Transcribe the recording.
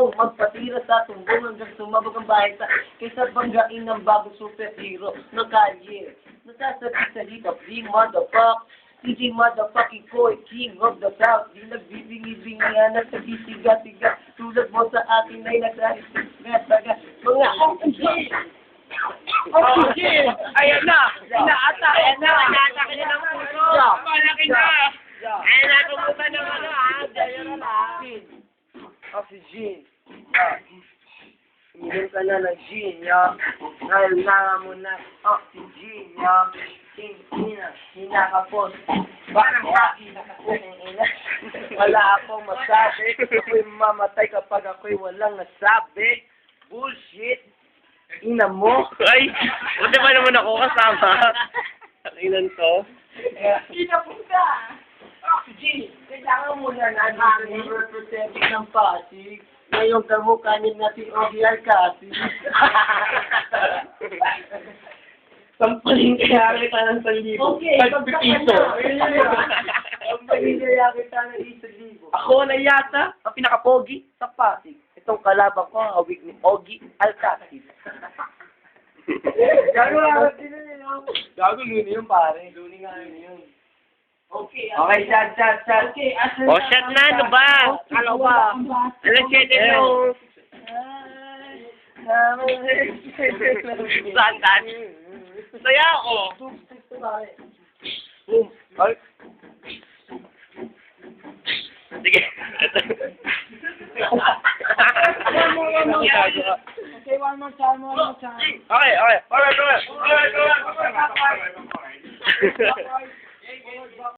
marunong magpatira sa tumbong hanggang sumabog ang bahay sa kaysa banggain ng bagong superhero ng kalye. Nasasabi sa hip-hop, di motherfuck, DJ motherfucking Koy, king of the south. Di nagbibingi-bingihan at nagisiga-siga. Tulad mo sa akin ay nagsasaga. Mga OG! OG! Ayan na! Inaata! Ayan na! Inaata ka na ng puso! Malaki na! Ayan na! Tumutan ng ano ha! Ayan na lang! Oxygen. Uminom ka na ng gin, ya. Kailangan mo na oxygen, ya. Hinakapos. Bakit? Wala akong masabi. Ako'y mamatay kapag ako'y walang nasabi. Bullshit. Ina mo. Ay! Buti ba naman ako kasama? Ang ilan to? Ina po ka. Oxygen. Kailangan mo na namin representing ng Pasig. Ngayong kamukhanin natin Ogie Alcasi. Sampaling kaya kita ng 1,000. Okay, Pagpipiso. Sampaling kaya kita ng 1,000. Ako na yata ang pinaka-pogi sa Pasig. Itong kalaban ko ang hawig ni Ogie Alcasi. Gago lang din yun. Gago luni yun pare. Luni nga yun. Okay, chat. Okay, Oh, shot na! Ano ba? Ano ba? Alas 7 no! Saan? Saya ako! Ay. Sige. Okay, one more time. Okay.